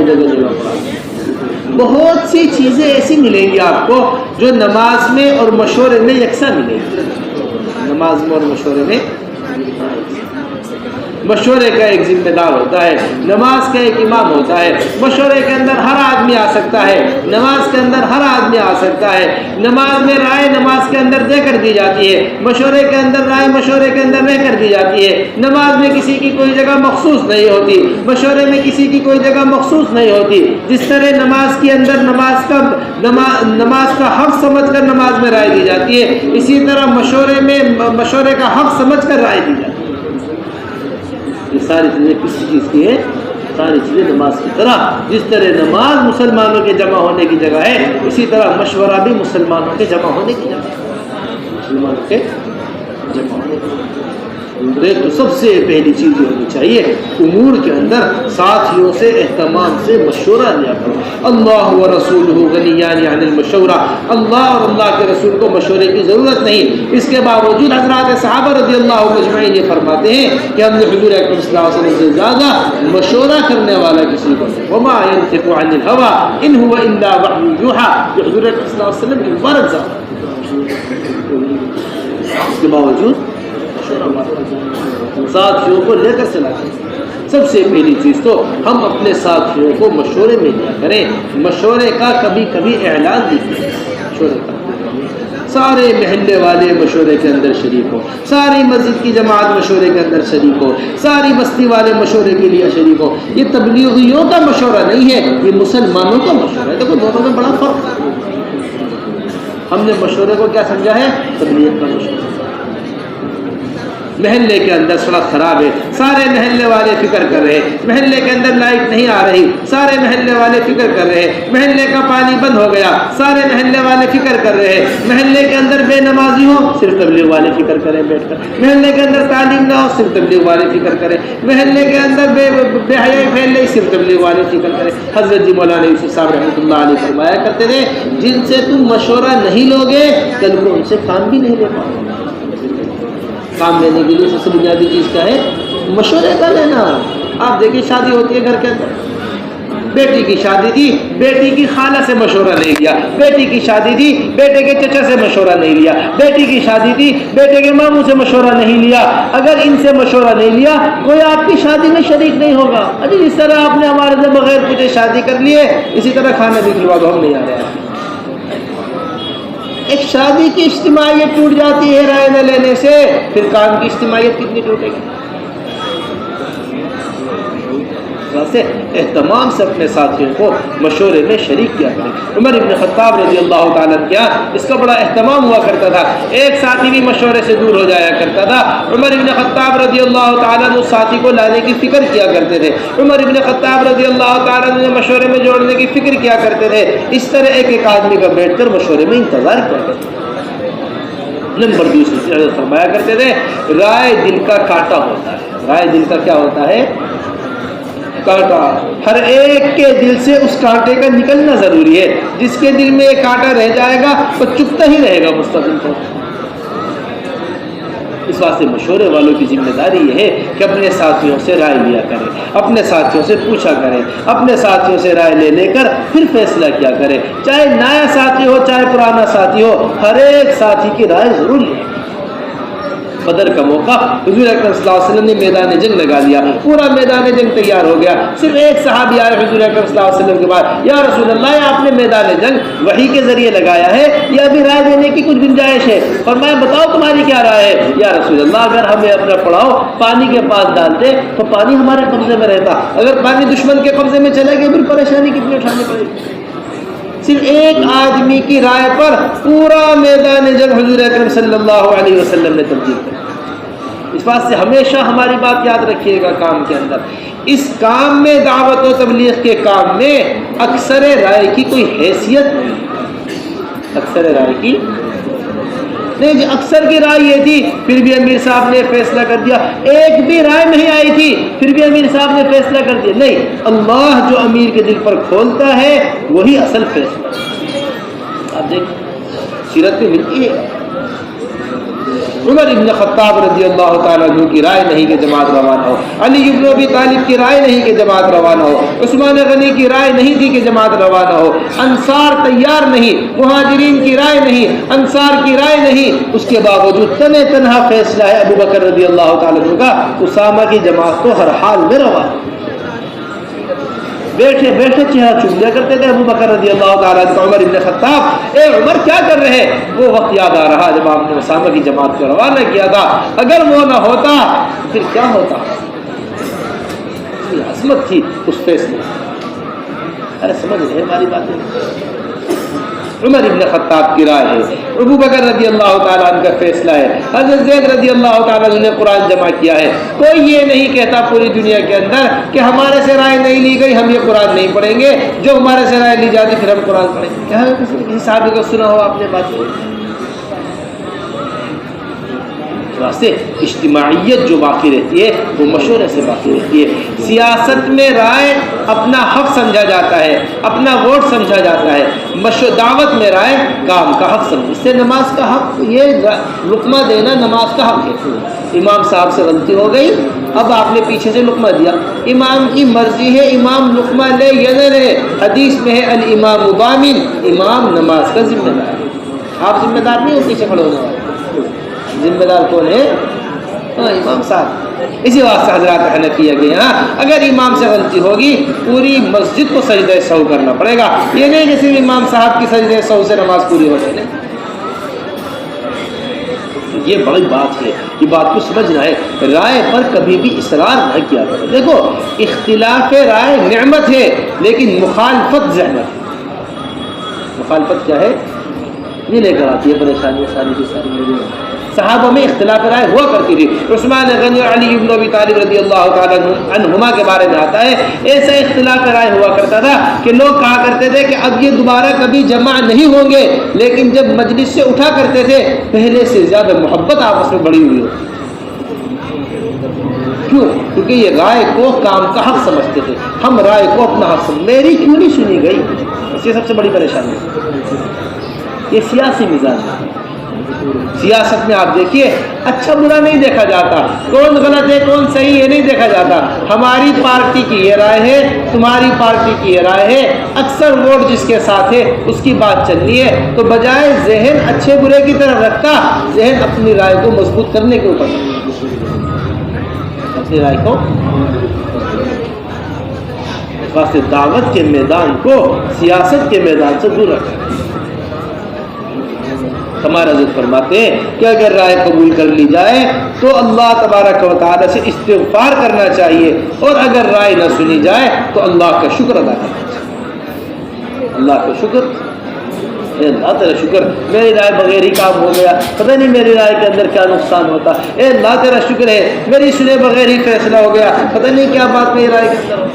جگہ جگہ پڑھاتے ہیں. بہت سی چیزیں ایسی ملیں گی آپ کو جو نماز میں اور مشورے میں یکساں ملیں گی. نماز میں اور مشورے میں مشورے کا ایک ذمہ دار ہوتا ہے, نماز کا ایک امام ہوتا ہے. مشورے کے اندر ہر آدمی آ سکتا ہے, نماز کے اندر ہر آدمی آ سکتا ہے. نماز میں رائے نماز کے اندر دے کر دی جاتی ہے, مشورے کے اندر رائے مشورے کے اندر رہ کر دی جاتی ہے. نماز میں کسی کی کوئی جگہ مخصوص نہیں ہوتی, مشورے میں کسی کی کوئی جگہ مخصوص نہیں ہوتی. جس طرح نماز کے اندر نماز کا حق سمجھ کر نماز میں رائے دی جاتی ہے, اسی طرح مشورے میں مشورے کا حق سمجھ کر رائے دی جاتی ہے. یہ ساری چیزیں کسی چیز کی ہے؟ ساری چیزیں نماز کی طرح. جس طرح نماز مسلمانوں کے جمع ہونے کی جگہ ہے, اسی طرح مشورہ بھی مسلمانوں کے جمع ہونے کی جگہ ہے. مسلمانوں کے جمع ہونے کی جگہ. تو سب سے پہلی چیز یہ ہونی چاہیے, امور کے اندر ساتھیوں سے اہتمام سے مشورہ لیا کرو. اللہ و رسولہ غنیان عن المشورہ, اللہ اور اللہ کے رسول کو مشورے کی ضرورت نہیں. اس کے باوجود حضرات صحابہ رضی اللہ عنہ اجمعین یہ فرماتے ہیں کہ ہم نے حضور اکرم صلی اللہ علیہ وسلم سے زیادہ مشورہ کرنے والا کسی کو نہیں. وما ينطق عن الهوى ان هو الا وحی یوحى. حضور اکرم صلی اللہ علیہ وسلم کی مبارک ذات, اس کے باوجود ساتھیوں کو لے کر چلا کریں. سب سے پہلی چیز تو ہم اپنے ساتھیوں کو مشورے میں لیا کریں. مشورے کا کبھی کبھی اعلان دیجیے. مشورے کا سارے محلے والے مشورے کے اندر شریک ہو, ساری مسجد کی جماعت مشورے کے اندر شریک ہو, ساری بستی والے مشورے کے لیے شریک ہو. یہ تبلیغیوں کا مشورہ نہیں ہے, یہ مسلمانوں کا مشورہ ہے. دیکھو دونوں میں بڑا فرق ہے. ہم نے مشورے کو کیا سمجھا ہے؟ تبلیغ کا مشورہ. محلے کے اندر سڑک خراب ہے, سارے محلے والے فکر کر رہے ہیں. محلے کے اندر لائٹ نہیں آ رہی, سارے محلے والے فکر کر رہے ہیں. محلے کا پانی بند ہو گیا, سارے محلے والے فکر کر رہے ہیں. محلے کے اندر بے نمازی ہو, صرف تبلیغ والے فکر کریں بیٹھ کر. محلے کے اندر تعلیم نہ ہو, صرف تبلیغ والے فکر کریں. محلے کے اندر بے حیائی پھیل رہی, صرف تبلیغ والے فکر کریں. حضرت جی مولانا یوسف صاحب رحمۃ اللہ علیہ فرمایا کرتے تھے, جن سے تم مشورہ نہیں لوگے کل کو ان سے کام بھی نہیں لے پاؤ گے. کام لینے کے لیے سب سے بنیادی چیز کیا ہے؟ مشورے کا لینا. آپ دیکھیں شادی ہوتی ہے گھر کے اندر, بیٹی کی شادی تھی, بیٹی کی خالہ سے مشورہ نہیں لیا. بیٹی کی شادی تھی, بیٹے کے چچا سے مشورہ نہیں لیا. بیٹی کی شادی تھی, بیٹے کے ماموں سے مشورہ نہیں لیا. اگر ان سے مشورہ نہیں لیا, کوئی آپ کی شادی میں شریک نہیں ہوگا. اجی اس طرح آپ نے ہمارے سے بغیر پوچھے شادی کر لیے, اسی طرح کھانا بھی کھلوا دو, ہم نہیں آ رہے ہیں. ایک شادی کی اجتماعیت ٹوٹ جاتی ہے رائے نہ لینے سے, پھر کام کی اجتماعیت کتنی ٹوٹے گی؟ سے اہتمام سے اپنے ساتھیوں کو مشورے میں شریک کیا کریں. عمر ابن خطاب رضی اللہ تعالیٰ کیا اس کا بڑا اہتمام ہوا کرتا تھا. ایک ساتھی بھی مشورے سے دور ہو جایا کرتا تھا, عمر ابن خطاب رضی اللہ تعالیٰ اس ساتھی کو لانے کی فکر کیا کرتے تھے. عمر ابن خطاب رضی اللہ تعالیٰ نے مشورے میں جوڑنے کی فکر کیا کرتے تھے. اس طرح ایک ایک آدمی کا بیٹھ کر مشورے میں انتظار کیا کرتے تھے. نمبر دوسری فرمایا کرتے تھے, رائے دل کا کانٹا ہوتا ہے. رائے دل کا کیا ہوتا ہے؟ کانٹا. ہر ایک کے دل سے اس کانٹے کا نکلنا ضروری ہے. جس کے دل میں ایک کانٹا رہ جائے گا وہ چپتا ہی رہے گا مستقل طور. اس واسطے مشورے والوں کی ذمہ داری یہ ہے کہ اپنے ساتھیوں سے رائے لیا کریں, اپنے ساتھیوں سے پوچھا کریں, اپنے ساتھیوں سے رائے لے کر پھر فیصلہ کیا کریں. چاہے نیا ساتھی ہو چاہے پرانا ساتھی ہو, ہر ایک ساتھی کی رائے ضرور لیں. بدر کا موقع حضور اکرم صلی اللہ علیہ وسلم نے میدان جنگ لگا دیا, پورا میدان جنگ تیار ہو گیا. صرف ایک صحابی آئے حضور اکرم صلی اللہ علیہ وسلم کے بعد, یا رسول اللہ آپ نے میدان جنگ وحی کے ذریعے لگایا ہے یا ابھی رائے دینے کی کچھ گنجائش ہے؟ فرمایا بتاؤ تمہاری کیا رائے ہے. یا رسول اللہ اگر ہمیں اپنا پڑاؤ پانی کے پاس ڈالتے تو پانی ہمارے قبضے میں رہتا, اگر پانی دشمن کے قبضے میں چلے گئے پھر پریشانی کتنی اٹھانی پڑے گی. صرف ایک آدمی کی رائے پر پورا میدان جنگ حضور اکرم صلی اللہ علیہ وسلم نے تبدیل کر. اس بات سے ہمیشہ ہماری بات یاد رکھیے گا, کام کے اندر اس کام میں دعوت و تبلیغ کے کام میں اکثر رائے کی کوئی حیثیت نہیں. اکثر رائے کی نہیں جی, اکثر کی رائے یہ تھی پھر بھی امیر صاحب نے فیصلہ کر دیا. ایک بھی رائے نہیں آئی تھی پھر بھی امیر صاحب نے فیصلہ کر دیا. نہیں, اللہ جو امیر کے دل پر کھولتا ہے وہی اصل فیصلہ. آپ دیکھ سیرت میں ملتی ہے عمر ابن خطاب رضی اللہ تعالیٰ عنہ کی رائے نہیں کہ جماعت روانہ ہو، علی ابن ابی طالب کی رائے نہیں کہ جماعت روانہ ہو، عثمان غنی کی رائے نہیں تھی کہ جماعت روانہ ہو، انصار تیار نہیں، مہاجرین کی رائے نہیں، انصار کی رائے نہیں، اس کے باوجود تنہا فیصلہ ہے ابو بکر رضی اللہ تعالیٰ عنہ کا، اسامہ کی جماعت تو ہر حال میں روانہ۔ بیٹھے بیٹھے چہرہ چوم لیا کرتے تھے ابو بکر رضی اللہ تعالیٰ عنہ عمر ابن خطاب، اے عمر کیا کر رہے؟ وہ وقت یاد آ رہا جب آپ نے اسامہ کی جماعت کو روانہ کیا تھا، اگر وہ نہ ہوتا پھر کیا ہوتا؟ عظمت تھی اس فیصلے۔ ارے سمجھ رہے ہماری باتیں؟ عمر ابن خطاب کی رائے ہے، ابو بکر رضی اللہ تعالیٰ عنہ کا فیصلہ ہے، حضرت زید رضی اللہ تعالیٰ عنہ نے قرآن جمع کیا ہے۔ کوئی یہ نہیں کہتا پوری دنیا کے اندر کہ ہمارے سے رائے نہیں لی گئی ہم یہ قرآن نہیں پڑھیں گے، جو ہمارے سے رائے لی جاتی پھر ہم قرآن پڑھیں گے۔ کیا کسی صحابی کو سنا ہو آپ نے بات؟ واسطے اجتماعیت جو باقی رہتی ہے وہ مشورے سے باقی رہتی ہے۔ سیاست میں رائے اپنا حق سمجھا جاتا ہے، اپنا ووٹ سمجھا جاتا ہے، دعوت میں رائے کام کا حق سمجھا۔ اس سے نماز کا حق، یہ لقمہ دینا نماز کا حق ہے۔ امام صاحب سے غلطی ہو گئی، اب آپ نے پیچھے سے لقمہ دیا، امام کی مرضی ہے امام لقمہ لے یا نہ لے۔ حدیث میں ہے الامام ضامن، امام نماز کا ذمہ دار ہے۔ آپ ذمہ دار نہیں ہو پیچھے کھڑے ہونے والے، ذمہ دار کون ہے؟ امام صاحب۔ اسی واسطے حضرات حنفیہ کے یہاں اگر امام سے غلطی ہوگی پوری مسجد کو سجدہ سہو کرنا پڑے گا، یہ نہیں کہ صرف امام صاحب کی سجدہ سہو سے نماز پوری ہو جائے۔ یہ بڑی بات ہے، یہ بات کو سمجھنا ہے۔ رائے پر کبھی بھی اصرار نہ کیا کرے۔ دیکھو اختلاف رائے نعمت ہے لیکن مخالفت زحمت ہے۔ مخالفت کیا ہے؟ یہ لے کر آتی ہے پریشانی ساری کی ساری۔ صحابہ میں اختلاف رائے ہوا کرتی تھی۔ عثمان غنی اور علی ابن ابی طالب رضی اللہ تعالیٰ عنہما کے بارے میں آتا ہے، ایسا اختلاف رائے ہوا کرتا تھا کہ لوگ کہا کرتے تھے کہ اب یہ دوبارہ کبھی جمع نہیں ہوں گے، لیکن جب مجلس سے اٹھا کرتے تھے پہلے سے زیادہ محبت آپس میں بڑھی ہوئی ہو۔ کیوں؟ کیونکہ یہ رائے کو کام کا حق سمجھتے تھے۔ ہم رائے کو اپنا حق سمجھ، میری کیوں نہیں سنی گئی؟ یہ سب سے بڑی پریشانی ہے۔ یہ سیاسی مزاج ہے۔ سیاست میں آپ دیکھیے اچھا برا نہیں دیکھا جاتا، کون غلط ہے کون صحیح یہ نہیں دیکھا جاتا۔ ہماری پارٹی کی یہ رائے ہے، تمہاری پارٹی کی یہ رائے ہے، اکثر ووٹ جس کے ساتھ ہے اس کی بات چلنی ہے، تو بجائے ذہن اچھے برے کی طرف رکھتا، ذہن اپنی رائے کو مضبوط کرنے کے اوپر، اپنی رائے کو واسطے دعوت کے میدان کو سیاست کے میدان سے دور رکھا۔ ہمارا حضرت فرماتے ہیں کہ اگر رائے قبول کر لی جائے تو اللہ تبارک و تعالیٰ سے استغفار کرنا چاہیے، اور اگر رائے نہ سنی جائے تو اللہ کا شکر ادا کرنا چاہیے۔ اللہ کا شکر، اے اللہ تیرا شکر، میری رائے بغیر ہی کام ہو گیا، پتہ نہیں میری رائے کے اندر کیا نقصان ہوتا، اے اللہ تیرا شکر ہے میری سنے بغیر ہی فیصلہ ہو گیا، پتہ نہیں کیا بات میری رائے کے اندر ہو۔